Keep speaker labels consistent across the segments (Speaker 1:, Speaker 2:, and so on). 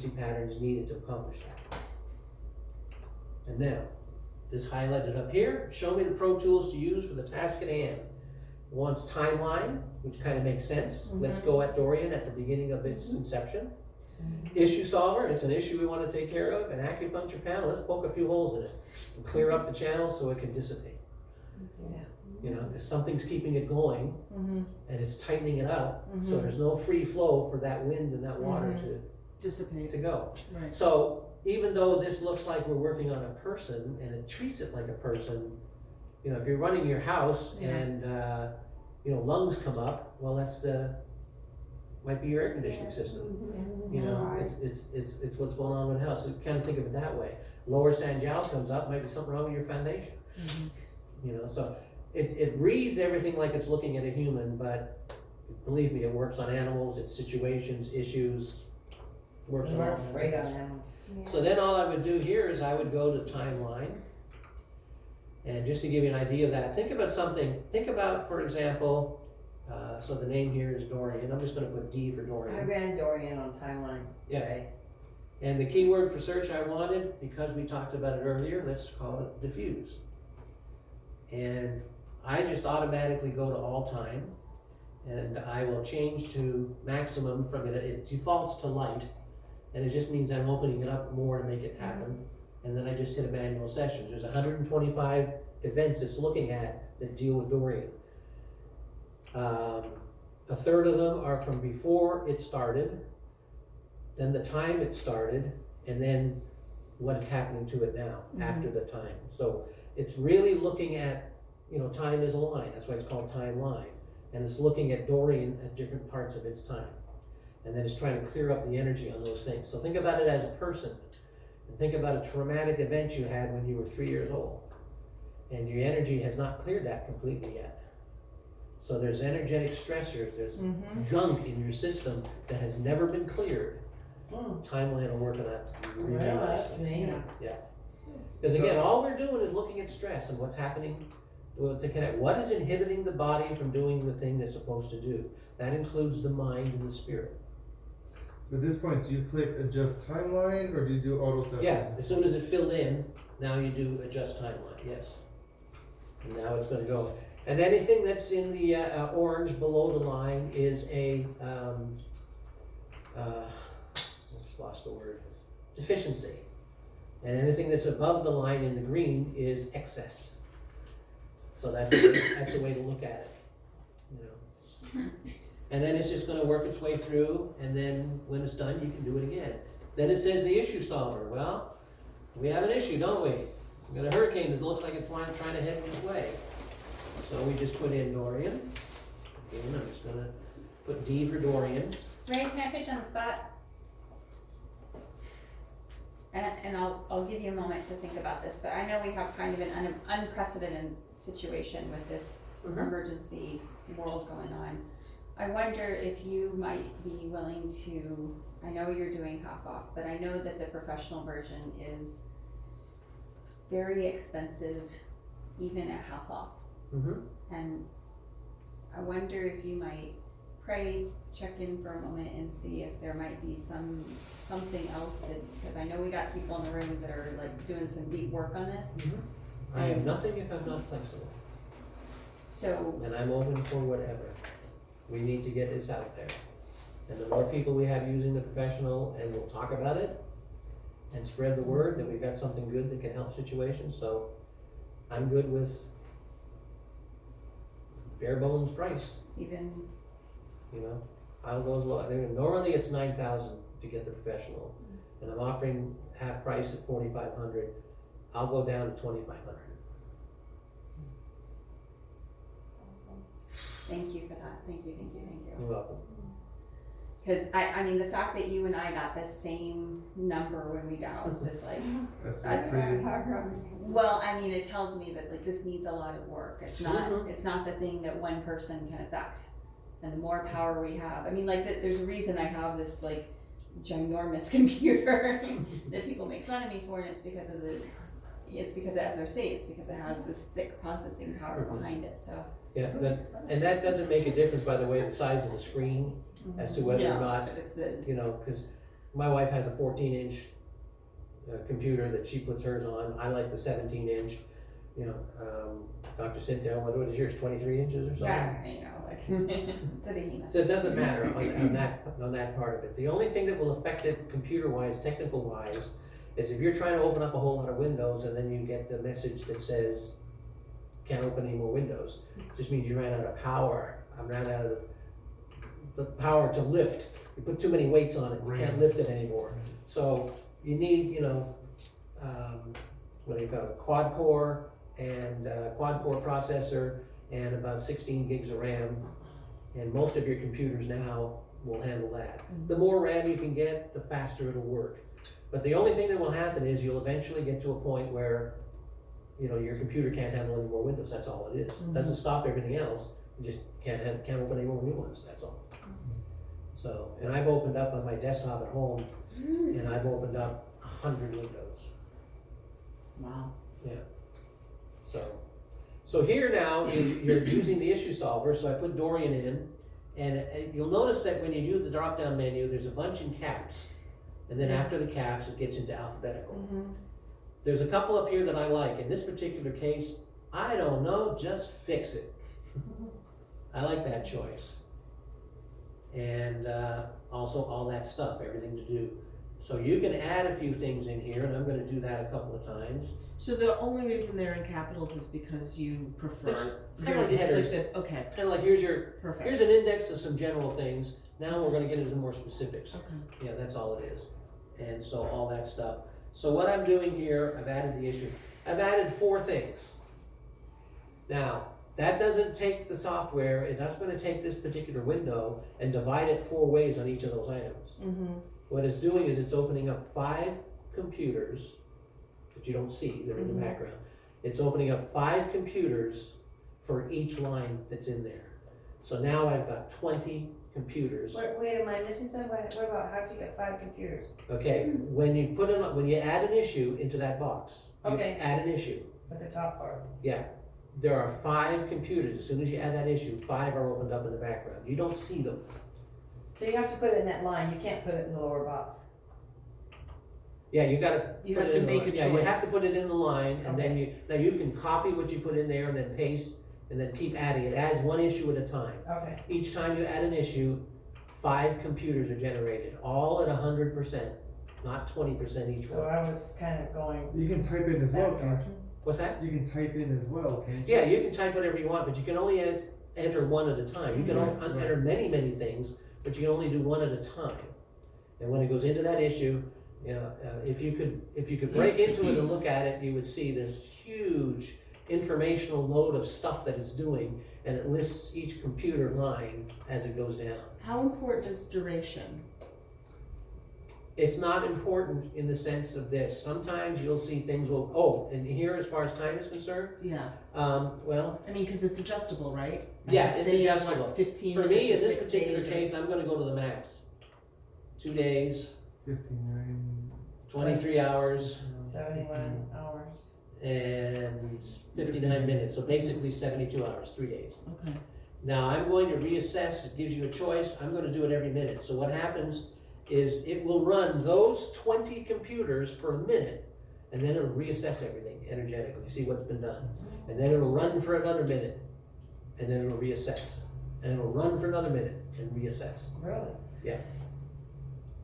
Speaker 1: patterns needed to accomplish that. And now, this highlighted up here, show me the Pro Tools to use for the task at hand. It wants timeline, which kind of makes sense. Let's go at Dorian at the beginning of its inception. Issue solver, it's an issue we want to take care of. An acupuncture panel, let's poke a few holes in it and clear up the channel so it can dissipate. You know, because something's keeping it going and it's tightening it up, so there's no free flow for that wind and that water to
Speaker 2: dissipate
Speaker 1: to go.
Speaker 2: Right.
Speaker 1: So even though this looks like we're working on a person and it treats it like a person, you know, if you're running your house and you know, lungs come up, well, that's might be your air conditioning system. You know, it's what's going on with the house. So kind of think of it that way. Lower San Giles comes up, might be something wrong with your foundation. You know, so it reads everything like it's looking at a human, but believe me, it works on animals, it's situations, issues, works on all kinds of
Speaker 3: Right on
Speaker 1: things.
Speaker 3: animals.
Speaker 1: So then all I would do here is I would go to timeline. And just to give you an idea of that, think about something, for example, so the name here is Dorian. I'm just gonna put D for
Speaker 3: I
Speaker 1: Dorian.
Speaker 3: ran Dorian on timeline
Speaker 1: Yeah.
Speaker 3: today.
Speaker 1: And the keyword for search I wanted, because we talked about it earlier, let's call it diffuse. And I just automatically go to all time, and I will change to maximum from it defaults to light, and it just means I'm opening it up more to make it happen. And then I just hit a manual session. There's 125 events it's looking at that deal with Dorian. A third of them are from before it started, then the time it started, and then what is happening to it now after the time. So it's really looking at, you know, time is a line. That's why it's called timeline. And it's looking at Dorian at different parts of its time. And then it's trying to clear up the energy on those things. So think about it as a person. And think about a traumatic event you had when you were 3 years old. And your energy has not cleared that completely yet. So there's energetic stressors, there's gunk in your system that has never been cleared. Timeline will work on that really
Speaker 3: Well, that's
Speaker 1: nicely.
Speaker 3: me.
Speaker 1: Yeah. Because again, all we're doing is looking at stress and what's happening to connect. What is inhibiting the body from doing the thing that's supposed to do? That includes the mind and the spirit.
Speaker 4: At this point, do you click adjust timeline or do you do auto session?
Speaker 1: Yeah, as soon as it filled in, now you do adjust timeline, yes. And now it's gonna go. And anything that's in the orange below the line is a, I just lost the word, deficiency. And anything that's above the line in the green is excess. So that's the way to look at it, you know. And then it's just gonna work its way through, and then when it's done, you can do it again. Then it says the issue solver. Well, we have an issue, don't we? We got a hurricane that looks like it's trying to head this way. So we just put in Dorian. Again, I'm just gonna put D for Dorian.
Speaker 5: Ray, can I put you on the spot? And I'll give you a moment to think about this, but I know we have kind of an unprecedented situation with this emergency world going on. I wonder if you might be willing to, I know you're doing half off, but I know that the professional version is very expensive, even at half off. And I wonder if you might pray, check in for a moment and see if there might be something else that, because I know we got people in the room that are like doing some deep work on this.
Speaker 1: I have nothing if I'm not flexible.
Speaker 5: So,
Speaker 1: And I'm open for whatever. We need to get this out there. And the more people we have using the professional, and we'll talk about it and spread the word that we've got something good that can help situations. So I'm good with bare bones price.
Speaker 5: even,
Speaker 1: You know, I'll go as low. I mean, normally it's 9,000 to get the professional, and I'm offering half price at 4,500. I'll go down to 2,500.
Speaker 5: thank you for that, thank you.
Speaker 1: You're welcome.
Speaker 5: Cause I mean, the fact that you and I got the same number when we got, was just like,
Speaker 4: That's pretty.
Speaker 5: well, I mean, it tells me that like this needs a lot of work. It's not the thing that one person can affect. And the more power we have, I mean, like there's a reason I have this like ginormous computer that people make fun of me for, and it's because of SRC, it's because it has this thick processing power behind it, so.
Speaker 1: Yeah, and that doesn't make a difference, by the way, the size of the screen as to whether or not,
Speaker 5: But it's the,
Speaker 1: you know, because my wife has a 14-inch computer that she puts hers on. I like the 17-inch. You know, Dr. Cynthia, what is yours? 23 inches or something?
Speaker 5: Yeah, you know, like it's a behemoth.
Speaker 1: So it doesn't matter on that part of it. The only thing that will affect it computer-wise, technical-wise, is if you're trying to open up a whole lot of windows and then you get the message that says can't open any more windows. It just means you ran out of power. I ran out of the power to lift. You put too many weights on it. You can't lift it anymore. So you need, you know, what do you call it? Quad core processor and about 16 gigs of RAM. And most of your computers now will handle that. The more RAM you can get, the faster it'll work. But the only thing that will happen is you'll eventually get to a point where, you know, your computer can't handle any more windows. That's all it is. It doesn't stop everything else. You just can't open any more new ones. That's all. So, and I've opened up on my desktop at home, and I've opened up 100 windows.
Speaker 2: Wow.
Speaker 1: Yeah. So here now you're using the issue solver. So I put Dorian in, and you'll notice that when you do the drop-down menu, there's a bunch in caps, and then after the caps, it gets into alphabetical. There's a couple up here that I like. In this particular case, I don't know, just fix it. I like that choice. And also all that stuff, everything to do. So you can add a few things in here, and I'm going to do that a couple of times.
Speaker 2: So the only reason they're in capitals is because you prefer.
Speaker 1: It's kind of like headers.
Speaker 2: Okay.
Speaker 1: It's kind of like here's
Speaker 2: Perfect.
Speaker 1: an index of some general things. Now we're going to get into more specifics.
Speaker 2: Okay.
Speaker 1: Yeah, that's all it is. And so all that stuff. So what I'm doing here, I've added the issue. I've added 4 things. Now, that doesn't take the software, it's going to take this particular window and divide it 4 ways on each of those items. What it's doing is it's opening up 5 computers that you don't see, they're in the background. It's opening up 5 computers for each line that's in there. So now I've got 20 computers.
Speaker 3: Wait, am I missing something? What about how'd you get 5 computers?
Speaker 1: Okay, when you add an issue into that box, you
Speaker 3: Okay.
Speaker 1: add an issue.
Speaker 3: At the top part.
Speaker 1: Yeah, there are 5 computers. As soon as you add that issue, 5 are opened up in the background. You don't see them.
Speaker 3: So you have to put it in that line, you can't put it in the lower box.
Speaker 1: Yeah, you gotta.
Speaker 2: You
Speaker 1: put
Speaker 2: have
Speaker 1: it
Speaker 2: to
Speaker 1: in
Speaker 2: make
Speaker 1: the,
Speaker 2: a
Speaker 1: Yeah, you have
Speaker 2: choice.
Speaker 1: to put it in the line, and then you can copy what you put in there and then paste, and then keep adding. It adds 1 issue at a time.
Speaker 3: Okay.
Speaker 1: Each time you add an issue, 5 computers are generated, all at 100%, not 20% each
Speaker 3: So
Speaker 1: one.
Speaker 3: I was kind of going.
Speaker 4: You can type in as well, can't you?
Speaker 1: What's that?
Speaker 4: You can type in as well, can't you?
Speaker 1: Yeah, you can type whatever you want, but you can only enter 1 at a time. You can
Speaker 4: Right.
Speaker 1: enter many things, but you can only do 1 at a time. And when it goes into that issue, you know, if you could break into it and look at it, you would see this huge informational load of stuff that it's doing, and it lists each computer line as it goes down.
Speaker 2: How important is duration?
Speaker 1: It's not important in the sense of this. Sometimes you'll see things and here as far as time is concerned,
Speaker 2: Yeah.
Speaker 1: well,
Speaker 2: I mean, because it's adjustable, right? I
Speaker 1: yeah,
Speaker 2: can
Speaker 1: it's
Speaker 2: stay in,
Speaker 1: adjustable.
Speaker 2: What, 15
Speaker 1: For
Speaker 2: minutes
Speaker 1: me,
Speaker 2: or
Speaker 1: in this
Speaker 2: 6
Speaker 1: particular
Speaker 2: days, or-
Speaker 1: case, I'm gonna go to the max. 2 days,
Speaker 4: 59.
Speaker 1: 23 hours,
Speaker 3: 71 hours.
Speaker 1: and 59 minutes, so basically 72 hours, 3 days.
Speaker 2: Okay.
Speaker 1: Now I'm going to reassess, it gives you a choice, I'm gonna do it every minute. So what happens is it will run those 20 computers for a minute, and then it'll reassess everything energetically, see what's been done. And then it'll run for another minute, and then it'll reassess. And it'll run for another minute and reassess.
Speaker 3: Really?
Speaker 1: Yeah.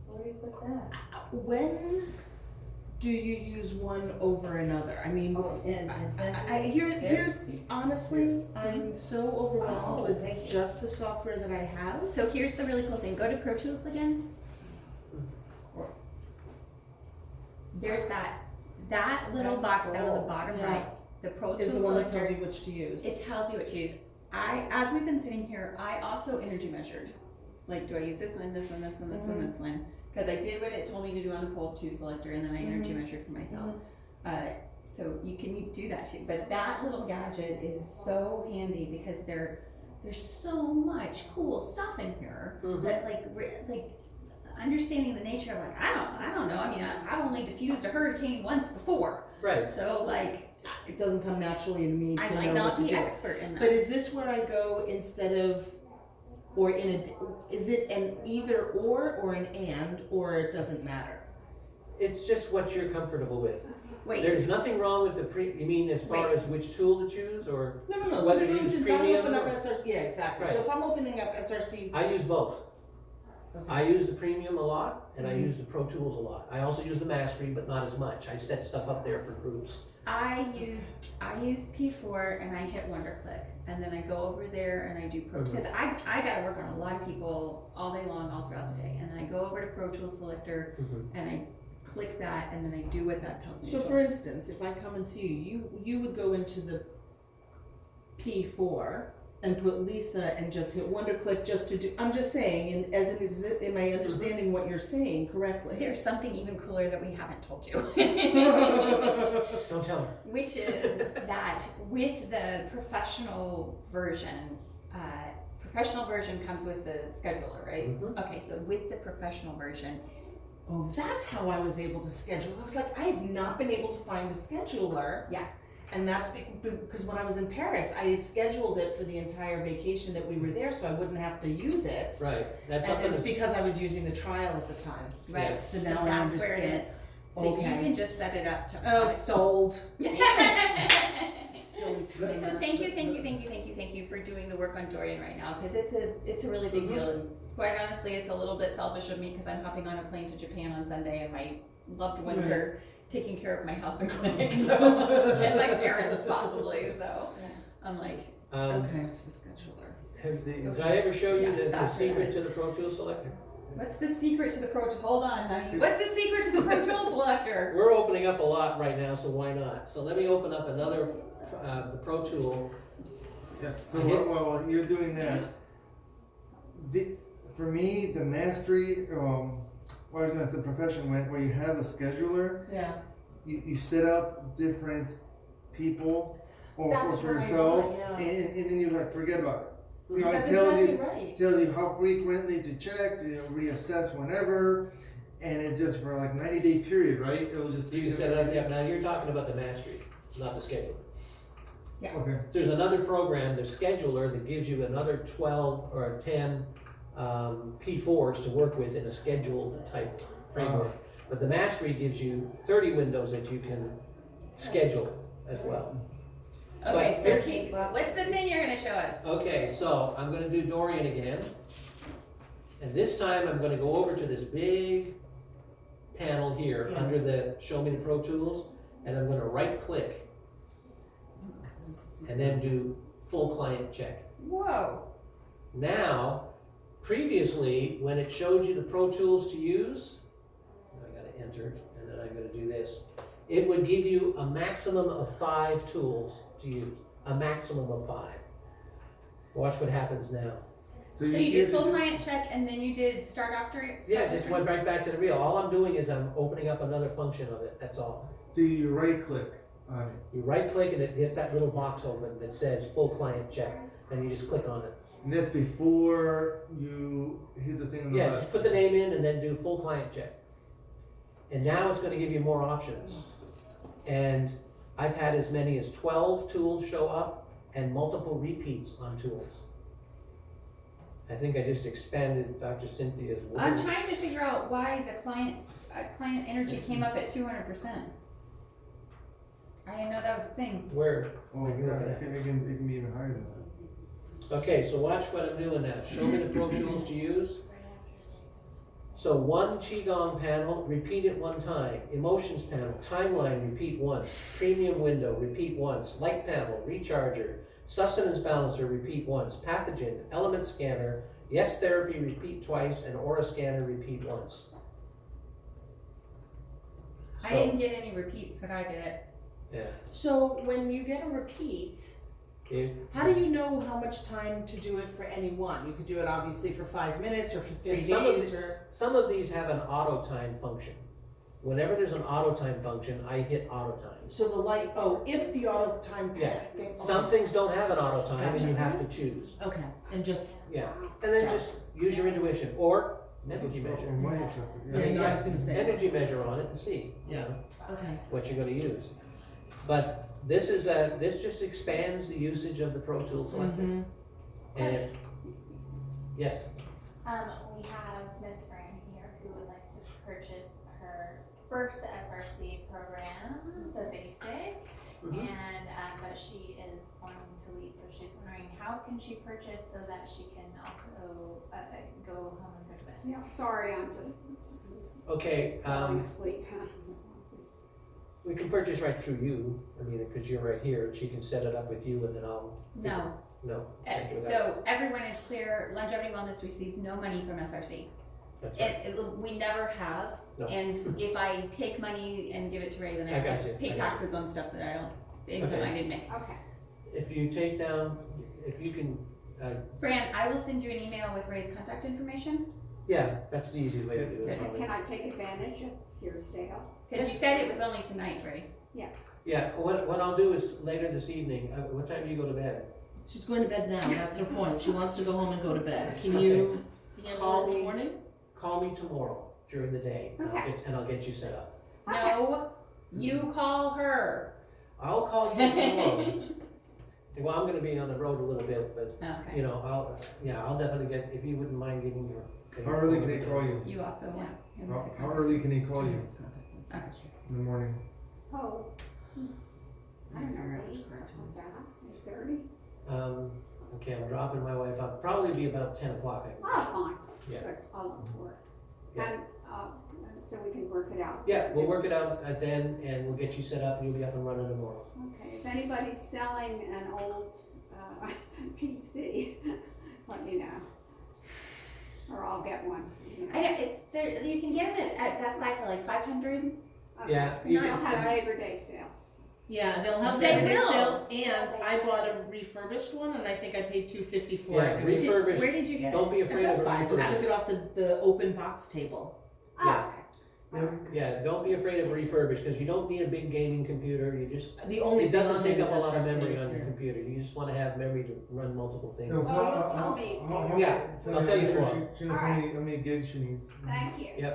Speaker 3: Where do you put that?
Speaker 2: When do you use one over another? I mean,
Speaker 3: Oh, in
Speaker 2: here's honestly, I'm so overwhelmed
Speaker 3: Oh,
Speaker 2: with
Speaker 3: thank you.
Speaker 2: just the software that I have.
Speaker 5: So here's the really cool thing. Go to Pro Tools again. There's that little
Speaker 3: That's
Speaker 5: box down on the
Speaker 3: cool.
Speaker 5: bottom
Speaker 2: Yeah.
Speaker 5: right. The Pro
Speaker 2: Is
Speaker 5: Tools
Speaker 2: the one that
Speaker 5: selector.
Speaker 2: tells you which to use.
Speaker 5: It tells you what to use. As we've been sitting here, I also energy measured. Like, do I use this one, this one, this one, this one, this one? Because I did what it told me to do on the Pro Tools selector, and then I energy measured for myself. So you can do that too. But that little gadget is so handy because there's so much cool stuff in here that like understanding the nature of like I don't know. I mean, I've only diffused a hurricane once before,
Speaker 1: Right.
Speaker 5: so like
Speaker 2: It doesn't come naturally to me to
Speaker 5: I
Speaker 2: know
Speaker 5: might
Speaker 2: what
Speaker 5: not
Speaker 2: to
Speaker 5: be
Speaker 2: do.
Speaker 5: expert in that.
Speaker 2: But is this where I go instead of Or is it an either or an and, or it doesn't matter?
Speaker 1: It's just what you're comfortable with.
Speaker 5: Wait,
Speaker 1: There's nothing wrong with you mean as far
Speaker 5: Wait.
Speaker 1: as which tool to choose, or?
Speaker 2: No. So
Speaker 1: Whether
Speaker 2: for
Speaker 1: you use
Speaker 2: instance, I
Speaker 1: premium
Speaker 2: open up
Speaker 1: or-
Speaker 2: SRC, yeah, exactly. So
Speaker 1: Right.
Speaker 2: if I'm opening up SRC,
Speaker 1: I use both.
Speaker 2: okay.
Speaker 1: I use the premium a lot, and I
Speaker 2: Mhm.
Speaker 1: use the Pro Tools a lot. I also use the Mastery, but not as much. I set stuff up there for groups.
Speaker 5: I use P4 and I hit WonderClick, and then I go over there and I do Pro,
Speaker 1: Mhm.
Speaker 5: because I gotta work on a lot of people all day long, all throughout the day, and then I go over to Pro Tools Selector and I click that, and then I do what that tells me
Speaker 2: So
Speaker 5: to
Speaker 2: for
Speaker 5: do.
Speaker 2: instance, if I come and see you would go into the P4 and put Lisa and just hit WonderClick just to do, I'm just saying, and as am I understanding what you're saying correctly?
Speaker 5: There's something even cooler that we haven't told you.
Speaker 1: Don't tell her.
Speaker 5: Which is that with the professional version comes with the scheduler, right?
Speaker 1: Mhm.
Speaker 5: Okay, so with the professional version,
Speaker 2: Oh, that's how I was able to schedule. I was like, I have not been able to find the scheduler.
Speaker 5: Yeah.
Speaker 2: And that's because when I was in Paris, I had scheduled it for the entire vacation that we were there, so I wouldn't have to use it.
Speaker 1: Right, that's
Speaker 2: And
Speaker 1: something
Speaker 2: it's
Speaker 1: that,
Speaker 2: because I was using the trial at the time.
Speaker 5: right?
Speaker 1: Yeah.
Speaker 2: So now I
Speaker 5: that's where
Speaker 2: understand.
Speaker 5: it is. So you
Speaker 2: Okay.
Speaker 5: can just set it up to.
Speaker 2: Oh, sold. Damn it. Silly
Speaker 5: So
Speaker 2: timer.
Speaker 5: thank you for doing the work on Dorian right now, because it's a really big deal, and quite honestly, it's a little bit selfish of me because I'm hopping on a plane to Japan on Sunday, and my loved ones are taking care of my house and clinic, so and my parents possibly. So I'm like,
Speaker 2: Okay, so the scheduler.
Speaker 1: did I ever show you
Speaker 5: Yeah,
Speaker 1: the
Speaker 5: that's what it
Speaker 1: secret to
Speaker 5: is.
Speaker 1: the Pro Tools Selector?
Speaker 5: what's the secret to the hold on, honey. What's the secret to the Pro Tools Selector?
Speaker 1: We're opening up a lot right now, so why not? So let me open up another, the Pro Tool.
Speaker 4: Yeah, so
Speaker 1: I hit-
Speaker 4: while you're doing that, for me, the mastery, what I was going to the profession went, where you have a scheduler,
Speaker 2: Yeah.
Speaker 4: you set up different people or
Speaker 2: That's
Speaker 4: for
Speaker 2: right,
Speaker 4: yourself,
Speaker 2: yeah.
Speaker 4: and then you like forget about it. You know,
Speaker 2: That's
Speaker 4: it tells
Speaker 2: exactly
Speaker 4: you
Speaker 2: right.
Speaker 4: tells you how frequently to check, to reassess whenever, and it's just for like 90-day period, right? It'll just
Speaker 1: You can set it up, yeah, now you're talking about the Mastery, not the scheduler.
Speaker 4: Okay.
Speaker 1: There's another program, the scheduler, that gives you another 12 or 10 P4s to work with in a scheduled type framework. But the Mastery gives you 30 windows that you can schedule as well.
Speaker 5: Okay,
Speaker 1: But
Speaker 5: so
Speaker 1: here's-
Speaker 5: Kate, what's the thing you're gonna show us?
Speaker 1: Okay, so I'm gonna do Dorian again. And this time I'm gonna go over to this big panel here
Speaker 2: Yeah.
Speaker 1: under the Show Me the Pro Tools, and I'm gonna right click and then do Full Client Check.
Speaker 5: Whoa.
Speaker 1: Now, previously, when it showed you the Pro Tools to use, I gotta enter, and then I'm gonna do this, it would give you a maximum of 5 tools to use, a maximum of 5. Watch what happens now.
Speaker 5: So you did full client check and then you did start doctorate?
Speaker 1: Yeah, just went right back to the reel. All I'm doing is I'm opening up another function of it, that's all.
Speaker 4: So you right click on it.
Speaker 1: You right click and it gets that little box open that says Full Client Check, and you just click on it.
Speaker 4: And that's before you hit the thing on the
Speaker 1: Yeah,
Speaker 4: left.
Speaker 1: just put the name in and then do Full Client Check. And now it's gonna give you more options. And I've had as many as 12 tools show up and multiple repeats on tools. I think I just expanded Dr. Cynthia's
Speaker 5: I'm
Speaker 1: words.
Speaker 5: trying to figure out why the client energy came up at 200%. I didn't know that was a thing.
Speaker 1: Where?
Speaker 4: Oh yeah, it can be even higher than that.
Speaker 1: Okay, so watch what I'm doing now. Show me the Pro Tools to use. So one Qigong panel, repeat it 1 time. Emotions panel, timeline, repeat once. Premium window, repeat once. Light panel, recharger. Sustenance balancer, repeat once. Pathogen, element scanner, yes therapy, repeat twice. And aura scanner, repeat once.
Speaker 5: I
Speaker 1: So,
Speaker 5: didn't get any repeats when I did it.
Speaker 1: yeah.
Speaker 2: So when you get a repeat, how do you know how much time to do it for any one? You could do it obviously for 5 minutes or for 3
Speaker 1: And some of
Speaker 2: days or.
Speaker 1: Some of these have an auto time function. Whenever there's an auto time function, I hit auto time.
Speaker 2: So the light, if the auto time
Speaker 1: Yeah.
Speaker 2: thing.
Speaker 1: Some things don't have an auto time and you
Speaker 2: Gotcha.
Speaker 1: have to choose.
Speaker 2: Okay, and just,
Speaker 1: Yeah. And then just use your intuition or energy measure.
Speaker 4: Measure tester,
Speaker 1: I mean,
Speaker 2: Yeah, I was gonna say.
Speaker 1: energy measure on it and see, you know,
Speaker 2: okay.
Speaker 1: what you're gonna use. But this just expands the usage of the Pro Tool Selector.
Speaker 2: Mhm.
Speaker 1: And Yes,
Speaker 6: We have Ms. Fran here who would like to purchase her first SRC program, the basic,
Speaker 1: Mhm.
Speaker 6: and, but she is wanting to leave, so she's wondering how can she purchase so that she can also, go home and go to bed?
Speaker 7: Yeah, sorry, I'm just
Speaker 1: okay,
Speaker 7: falling asleep.
Speaker 1: we can purchase right through you, I mean, because you're right here, she can set it up with you and then I'll.
Speaker 5: No.
Speaker 1: No. can't do that.
Speaker 5: So everyone is clear, Longevity Wellness receives no money from SRC.
Speaker 1: That's right.
Speaker 5: We never have,
Speaker 1: No.
Speaker 5: and if I take money and give it to Ray, then I
Speaker 1: I got
Speaker 5: have to
Speaker 1: you, I
Speaker 5: pay
Speaker 1: got you.
Speaker 5: taxes on stuff that I don't, income
Speaker 1: Okay.
Speaker 5: I didn't make.
Speaker 7: Okay,
Speaker 1: If you take down, if you can,
Speaker 5: Fran, I will send you an email with Ray's contact information,
Speaker 1: yeah, that's the easiest way to do it,
Speaker 5: Good.
Speaker 1: probably.
Speaker 7: can I take advantage of your sale?
Speaker 5: cause you said it was only tonight, Ray.
Speaker 1: Yeah, what I'll do is later this evening, what time do you go to bed?
Speaker 2: She's going to bed now, that's her point. She wants to go home and go to bed. Can you call in the morning?
Speaker 1: Call me tomorrow during the day,
Speaker 7: Okay.
Speaker 1: and I'll get you set up.
Speaker 5: No, you call her.
Speaker 1: I'll call you tomorrow. Well, I'm gonna be on the road a little bit, but,
Speaker 5: Okay,
Speaker 1: you know, I'll definitely get, if you wouldn't mind giving your.
Speaker 4: How early can he call you?
Speaker 5: you also want him to
Speaker 4: How
Speaker 5: contact.
Speaker 4: early can he call you
Speaker 5: Okay.
Speaker 4: in the morning?
Speaker 7: Oh, I don't know, 8, something like that, 8:30?
Speaker 1: Okay, I'm dropping my wife off, probably be about 10 o'clock.
Speaker 7: Oh, fine.
Speaker 1: Yeah.
Speaker 7: Good, I'll look for it.
Speaker 1: Yeah.
Speaker 7: And, so we can work it out.
Speaker 1: Yeah, we'll work it out then, and we'll get you set up, and you'll be up and running tomorrow.
Speaker 7: Okay, if anybody's selling an old, PC, let me know. Or I'll get one, you know.
Speaker 5: I know, it's there, you can get them at Best Buy for like 500.
Speaker 7: Okay.
Speaker 1: Yeah, you
Speaker 7: They'll
Speaker 1: can-
Speaker 7: have Labor Day sales.
Speaker 2: Yeah, they'll have
Speaker 5: They
Speaker 2: Labor Day
Speaker 5: will.
Speaker 2: sales, and I bought a refurbished one, and I think I paid $250 for
Speaker 1: Yeah,
Speaker 2: it.
Speaker 1: refurbished.
Speaker 5: Where did you get it?
Speaker 1: Don't be
Speaker 2: At
Speaker 1: afraid of
Speaker 2: Best Buy, I just
Speaker 1: refurbished.
Speaker 2: took it off the open box table.
Speaker 1: Yeah.
Speaker 7: Oh, okay.
Speaker 1: Yeah, don't be afraid of refurbished, because you don't need a big gaming computer, you just,
Speaker 2: The only
Speaker 1: it
Speaker 2: thing
Speaker 1: doesn't
Speaker 2: on
Speaker 1: take
Speaker 2: it
Speaker 1: up
Speaker 2: is
Speaker 1: a lot of
Speaker 2: SRC,
Speaker 1: memory on your
Speaker 2: yeah.
Speaker 1: computer, you just wanna have memory to run multiple things.
Speaker 4: No,
Speaker 7: Well, you'll tell me.
Speaker 1: Yeah, I'll tell you
Speaker 4: She
Speaker 1: tomorrow.
Speaker 4: knows how many gigs she needs.
Speaker 7: Thank you.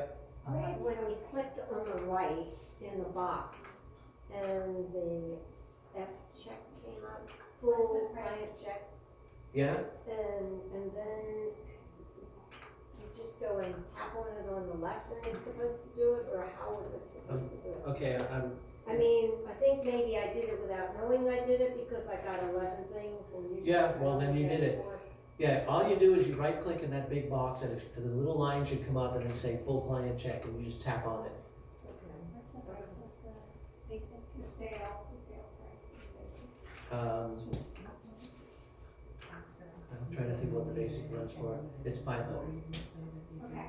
Speaker 8: When we clicked on the right in the box and the F check came up, full client check,
Speaker 1: Yeah,
Speaker 8: and then you just go and tap on it on the left and it's supposed to do it, or how was it supposed to do it?
Speaker 1: okay,
Speaker 8: I mean, I think maybe I did it without knowing I did it because I got 11 things and usually.
Speaker 1: Yeah, well,
Speaker 8: I
Speaker 1: then you
Speaker 8: get
Speaker 1: did it.
Speaker 8: 4.
Speaker 1: yeah, all you do is you right click in that big box, and the little line should come up and then say full client check, and you just tap on it.
Speaker 8: Okay.
Speaker 6: What's the price of the basic?
Speaker 7: The sale price is basic.
Speaker 1: I'm trying to think what the basic runs for, it's 500.
Speaker 7: Okay.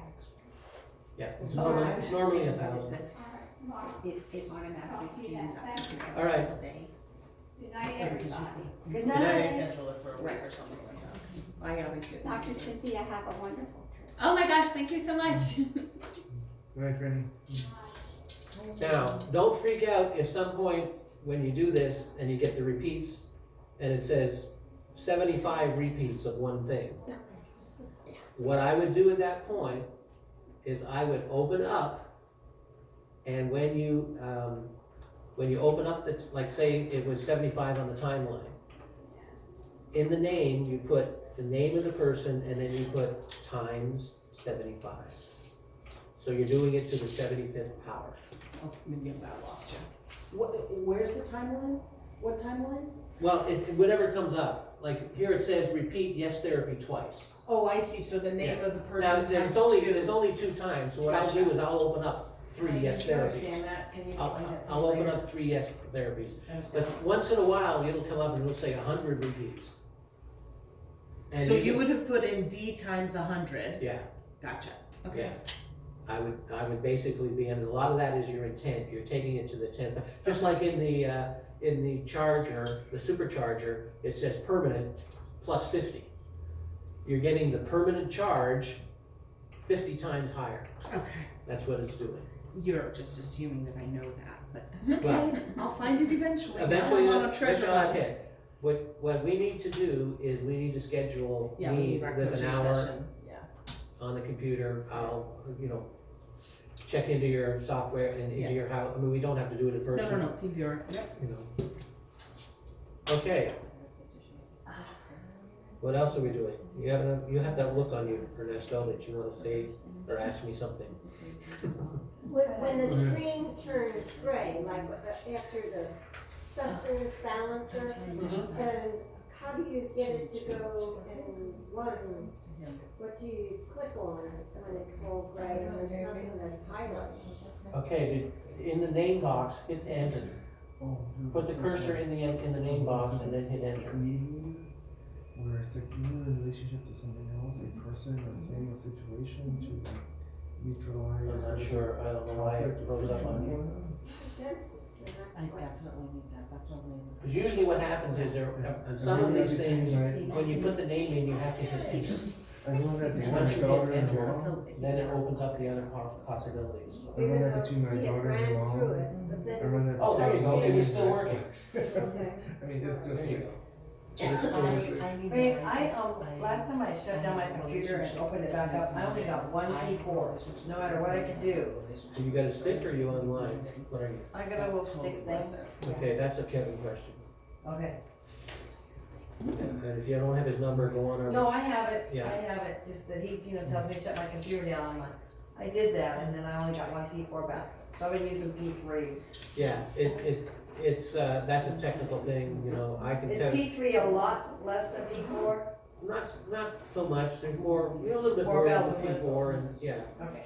Speaker 1: Yeah, it's normally 1,000.
Speaker 7: All right.
Speaker 5: It automatically scans up to every
Speaker 1: All right.
Speaker 5: single day.
Speaker 7: Good night, everybody.
Speaker 3: Good
Speaker 1: Good
Speaker 3: night.
Speaker 1: night.
Speaker 2: Schedule it for a week or something like that.
Speaker 5: I always do it.
Speaker 7: Dr. Cynthia, have a wonderful trip.
Speaker 5: Oh my gosh, thank you so much.
Speaker 4: Good night, Franny.
Speaker 1: Now, don't freak out if some point when you do this and you get the repeats and it says 75 repeats of one thing. What I would do at that point is I would open up, and when you open up like say it was 75 on the timeline, in the name you put the name of the person and then you put times 75. So you're doing it to the 75th power.
Speaker 2: Oh, maybe I lost you. Where's the timeline? What timeline?
Speaker 1: Well, whatever comes up, like here it says repeat yes therapy twice.
Speaker 2: Oh, I see, so the name
Speaker 1: Yeah.
Speaker 2: of the person
Speaker 1: Now,
Speaker 2: times
Speaker 1: there's
Speaker 2: 2.
Speaker 1: only 2 times, so what I'll do
Speaker 2: Gotcha.
Speaker 1: is I'll open up 3 yes therapies.
Speaker 2: Understand that, can you
Speaker 1: I'll,
Speaker 2: explain that to
Speaker 1: I'll
Speaker 2: me
Speaker 1: open
Speaker 2: later?
Speaker 1: up 3 yes therapies,
Speaker 2: Okay.
Speaker 1: but once in a while, it'll come up and it'll say 100 repeats. And
Speaker 2: So you
Speaker 1: can-
Speaker 2: would have put in D times 100.
Speaker 1: Yeah,
Speaker 2: Gotcha. Okay.
Speaker 1: yeah. I would basically be, and a lot of that is your intent, you're taking it to the 10th, just like in the charger, the supercharger, it says permanent plus 50. You're getting the permanent charge 50 times higher,
Speaker 2: Okay.
Speaker 1: that's what it's doing.
Speaker 2: You're just assuming that I know that, but that's okay.
Speaker 1: Well,
Speaker 2: I'll find it eventually.
Speaker 1: Eventually,
Speaker 2: Now I'm on a treasure hunt.
Speaker 1: okay. What we need to do is we need to schedule
Speaker 2: Yeah, we
Speaker 1: me
Speaker 2: need our
Speaker 1: with
Speaker 2: coaching
Speaker 1: an hour
Speaker 2: session. Yeah.
Speaker 1: on the computer. I'll, check into your software and into
Speaker 2: Yeah.
Speaker 1: your house. I mean, we don't have to do it in person.
Speaker 2: No, TV or. Yep.
Speaker 1: You know. Okay, What else are we doing? You have that look on you, Ernesto, that you wanna say or ask me something.
Speaker 8: When the screen turns gray, like after the sustenance balancer, and how do you get it to go and run? What do you click on when it's all gray and there's nothing that's highlighted?
Speaker 1: Okay, in the name box, hit enter. Put the cursor in the name box and then hit enter.
Speaker 4: Where it's like you're in a relationship to something else, a person or thing or situation to like neutralize.
Speaker 1: I'm not sure, I don't know why it rose up on you.
Speaker 2: I definitely need that, that's only.
Speaker 1: Because usually what happens is on some of these things, when you put the name in, you have to hit enter.
Speaker 4: I run that between
Speaker 1: Once
Speaker 4: my
Speaker 1: you
Speaker 4: daughter
Speaker 1: hit
Speaker 4: and
Speaker 1: enter,
Speaker 4: mom.
Speaker 1: then it opens up the other possibilities.
Speaker 4: I run that between my daughter and mom. I run that.
Speaker 1: Oh, there you go,
Speaker 4: between-
Speaker 1: it was still working.
Speaker 8: Okay.
Speaker 4: I mean, it's just.
Speaker 1: There you go.
Speaker 4: It's still.
Speaker 3: Last time I shut down my computer and opened it back up, I only got one keyboard, no matter what I could do.
Speaker 1: So you got a stick or you online? What are you?
Speaker 3: I got a little stick thing.
Speaker 1: Okay, that's a Kevin question.
Speaker 3: Okay.
Speaker 1: And if you don't have his number, go on our.
Speaker 3: No, I have it,
Speaker 1: Yeah.
Speaker 3: I have it, just that he, tells me to shut my computer down, I'm like, I did that, and then I only got one P4 back. So I've been using P3.
Speaker 1: Yeah, it's, that's a technical thing, I can
Speaker 3: Is
Speaker 1: tell you.
Speaker 3: P3 a lot less than P4?
Speaker 1: Not so much, there's more, a little bit
Speaker 3: More
Speaker 1: more
Speaker 3: bells
Speaker 1: of
Speaker 3: and
Speaker 1: the
Speaker 3: whistles.
Speaker 1: P4 and, yeah.
Speaker 3: Okay.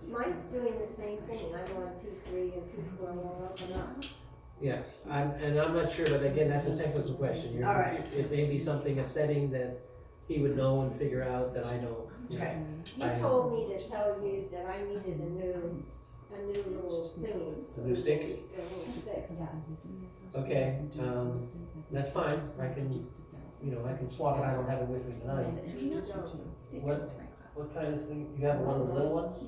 Speaker 8: Mine's doing the same thing, I'm on P3 and P4 all up and up.
Speaker 1: Yeah, I'm not sure, but again, that's a technical question.
Speaker 3: All right.
Speaker 1: It may be something, a setting that he would know and figure out that I know.
Speaker 3: Okay.
Speaker 8: You told me to tell you that I needed a new little thingy.
Speaker 1: A new stick?
Speaker 8: A little stick.
Speaker 1: Okay, that's fine, I can swap it, I don't have it with me tonight. What kind of thing, you have one of the little ones?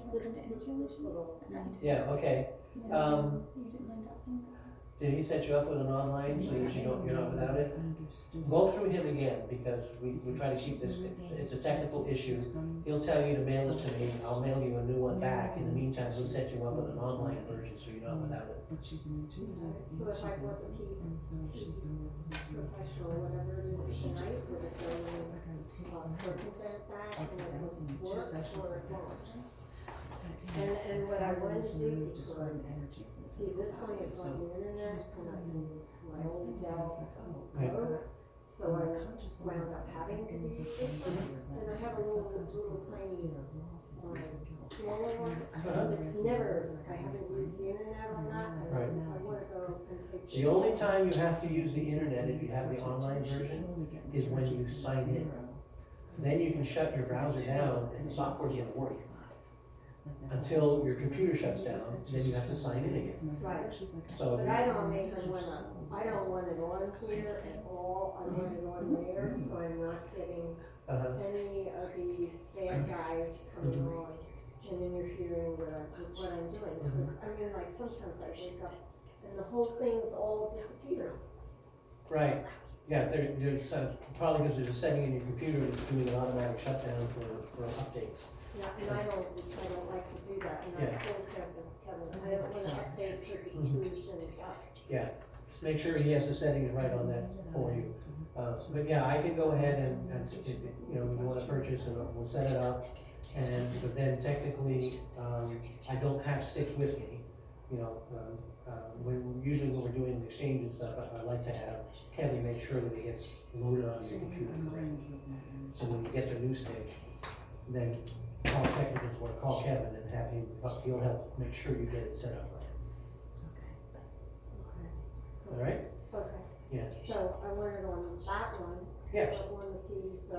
Speaker 1: Yeah, okay. Did he set you up with an online so that you're not without it? Go through him again, because we try to keep this, it's a technical issue. He'll tell you to mail it to me, I'll mail you a new one back. In the meantime, we'll set you up with an online version so you're not without it.
Speaker 8: So if I want to keep professional, whatever it is tonight, would it go circumvent that and it would work or it won't? And what I want to do, because, see, this one is on the internet and I can, my old Dell code, so I wound up having to use this one. And I have a little tiny, smaller one, and it's never, I haven't used the internet on that, I
Speaker 1: Right.
Speaker 8: wanna go and take.
Speaker 1: The only time you have to use the internet, if you have the online version, is when you sign in. Then you can shut your browser down and the software's gonna work. Until your computer shuts down, then you have to sign in again.
Speaker 8: Right,
Speaker 1: So,
Speaker 8: but I don't even wanna, I don't want it on here at all, I want it on there, so I'm not getting any of these bad guys coming on and interfering with what I'm doing, because, I mean, like, sometimes I wake up and the whole thing's all disappeared.
Speaker 1: right, yeah, there's, probably because there's a setting in your computer that's doing an automatic shutdown for updates.
Speaker 8: Yeah, and I don't like to do that, and
Speaker 1: Yeah.
Speaker 8: I told Kevin, I don't wanna update because it screws things up.
Speaker 1: Yeah, just make sure he has the settings right on that for you. But yeah, I can go ahead and if, you wanna purchase and we'll set it up. But then technically, I don't have sticks with me, usually when we're doing the exchange and stuff, I like to have Kevin make sure that it gets loaded on your computer correctly. So when you get the new stick, then call technicals or call Kevin and have him, he'll help make sure you get it set up right. All right?
Speaker 8: Okay,
Speaker 1: Yeah.
Speaker 8: so I wanted on that one,
Speaker 1: Yeah.
Speaker 8: so on the piece,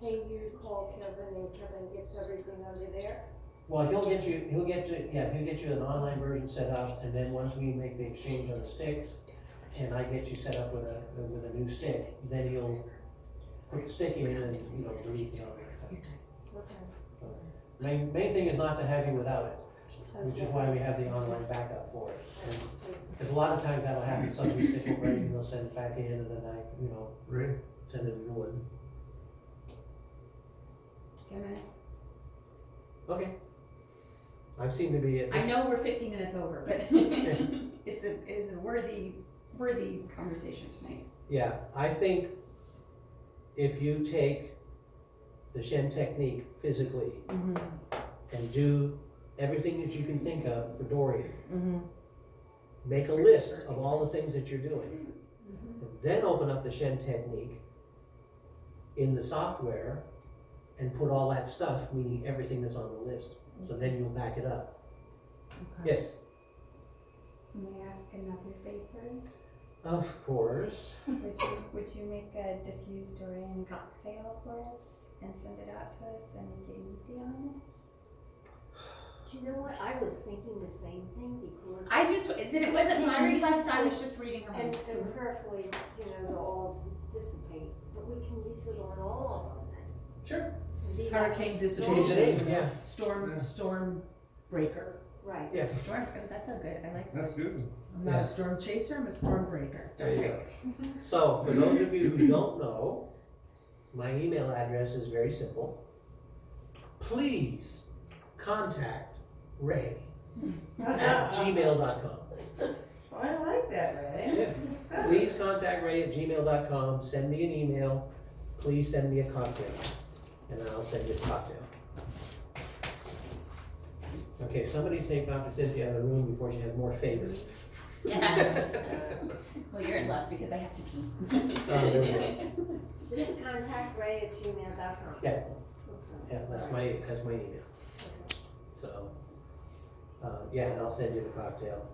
Speaker 8: hey, you call Kevin and Kevin gets everything under there.
Speaker 1: Well, he'll get you an online version set up, and then once we make the exchange on the sticks, and I get you set up with a new stick, then he'll put the stick in and, delete the online type.
Speaker 8: Okay.
Speaker 1: Main thing is not to have you without it, which is why we have the online backup for it. Because a lot of times that'll happen, somebody stick will break and they'll send it back in, and then
Speaker 4: Right.
Speaker 1: send it a new one.
Speaker 5: 10 minutes.
Speaker 1: Okay. I seem to be at
Speaker 5: I know we're 15 minutes over, but it is a worthy conversation tonight.
Speaker 1: Yeah, I think if you take the Shin Technique physically and do everything that you can think of for Dorian, make a list of all the things that you're doing, and then open up the Shin Technique in the software and put all that stuff, meaning everything that's on the list. So then you'll back it up.
Speaker 2: Okay.
Speaker 1: Yes,
Speaker 8: May I ask another favor?
Speaker 1: of course.
Speaker 8: Would you make a diffused Dorian cocktail for us and send it out to us and make it easy on us?
Speaker 9: Do you know what? I was thinking the same thing because.
Speaker 5: Then it wasn't my request, I was just reading her
Speaker 9: And,
Speaker 5: mind.
Speaker 9: and prayerfully, they'll all dissipate, but we can use it on all of them then.
Speaker 1: Sure.
Speaker 9: And be
Speaker 2: Hurricane
Speaker 9: like-
Speaker 2: dissipation.
Speaker 1: Change the name, yeah.
Speaker 2: Storm breaker.
Speaker 9: Right.
Speaker 1: Yeah.
Speaker 5: Storm, that's a good, I like that.
Speaker 4: That's good.
Speaker 2: I'm not a storm chaser, I'm a storm breaker.
Speaker 1: There you go. So, for those of you who don't know, my email address is very simple. Please contact Ray at gmail.com.
Speaker 3: I like that, Ray.
Speaker 1: Yeah. Please contact Ray at gmail.com. Send me an email. Please send me a cocktail, and I'll send you a cocktail. Okay, somebody take Dr. Cynthia out of the room before she has more favors.
Speaker 5: Yeah. Well, you're in luck because I have to pee.
Speaker 1: Oh, there we go.
Speaker 9: Just contact ray@gmail.com.
Speaker 1: Yeah.
Speaker 9: Okay.
Speaker 1: Yeah, that's my email. So, yeah, and I'll send you the cocktail.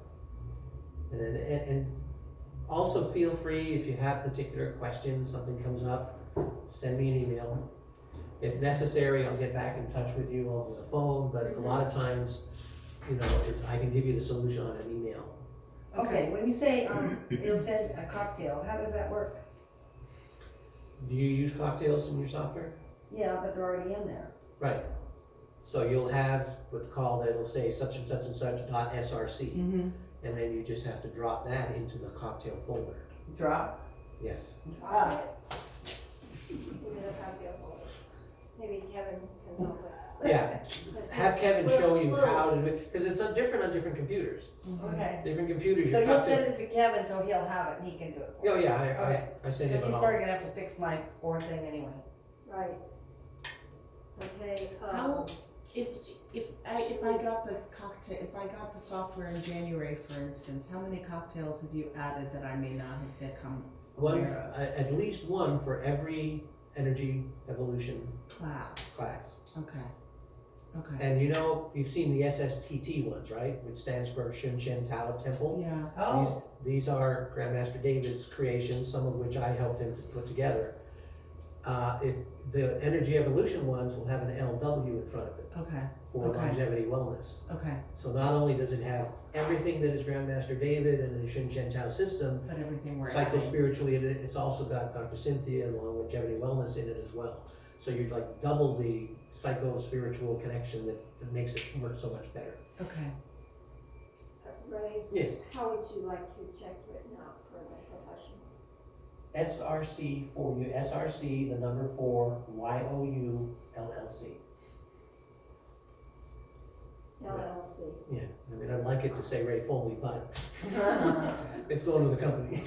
Speaker 1: And then, and also feel free, if you have particular questions, something comes up, send me an email. If necessary, I'll get back in touch with you over the phone, but a lot of times, I can give you the solution on an email.
Speaker 3: Okay, when you say, it'll send a cocktail, how does that work?
Speaker 1: Do you use cocktails in your software?
Speaker 3: Yeah, but they're already in there.
Speaker 1: Right. So you'll have what's called, it'll say such and such and such .src, and then you just have to drop that into the cocktail folder.
Speaker 3: Drop?
Speaker 1: Yes.
Speaker 9: Try it. Give me the cocktail folder. Maybe Kevin can help us.
Speaker 1: Yeah.
Speaker 9: Because
Speaker 1: Have Kevin
Speaker 9: we're
Speaker 1: show you how to
Speaker 9: close.
Speaker 1: do it, because it's different on different computers.
Speaker 3: Okay.
Speaker 1: Different computers.
Speaker 3: So
Speaker 1: your
Speaker 3: you'll
Speaker 1: cocktail-
Speaker 3: send it to Kevin so he'll have it and he can do it.
Speaker 1: Oh, yeah,
Speaker 3: Okay.
Speaker 1: I send
Speaker 3: Because
Speaker 1: him
Speaker 3: he's
Speaker 1: an
Speaker 3: probably
Speaker 1: all.
Speaker 3: gonna have to fix my poor thing anyway.
Speaker 9: Right. Okay,
Speaker 2: How- If I got the cocktail, if I got the software in January, for instance, how many cocktails have you added that I may not have become
Speaker 1: One,
Speaker 2: aware of?
Speaker 1: at least one for every energy evolution
Speaker 2: Class.
Speaker 1: class.
Speaker 2: Okay. Okay.
Speaker 1: And you've seen the SSTT ones, right? Which stands for Shin Tao Temple.
Speaker 2: Yeah.
Speaker 3: Oh,
Speaker 1: These are Grandmaster David's creations, some of which I helped him to put together. The energy evolution ones will have an LW in front of it
Speaker 2: Okay.
Speaker 1: for
Speaker 2: Okay.
Speaker 1: longevity wellness.
Speaker 2: Okay.
Speaker 1: So not only does it have everything that is Grandmaster David and the Shin Tao system,
Speaker 2: But everything we're
Speaker 1: psycho
Speaker 2: adding.
Speaker 1: spiritually in it, it's also got Dr. Cynthia and longevity wellness in it as well. So you're like double the psycho spiritual connection that makes it work so much better.
Speaker 2: Okay.
Speaker 9: Ray,
Speaker 1: Yes.
Speaker 9: how would you like your check written out for the professional?
Speaker 1: SRC4U, SRC, the number 4, YOU, LLC.
Speaker 9: LLC.
Speaker 1: Yeah, I mean, I'd like it to say Ray Foley, but it's going to the company.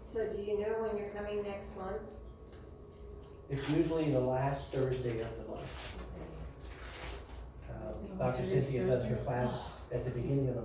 Speaker 9: So do you know when you're coming next month?
Speaker 1: It's usually the last Thursday of the month. Dr.
Speaker 2: Today's
Speaker 1: Cynthia does her
Speaker 2: Thursday?
Speaker 1: class at the beginning of the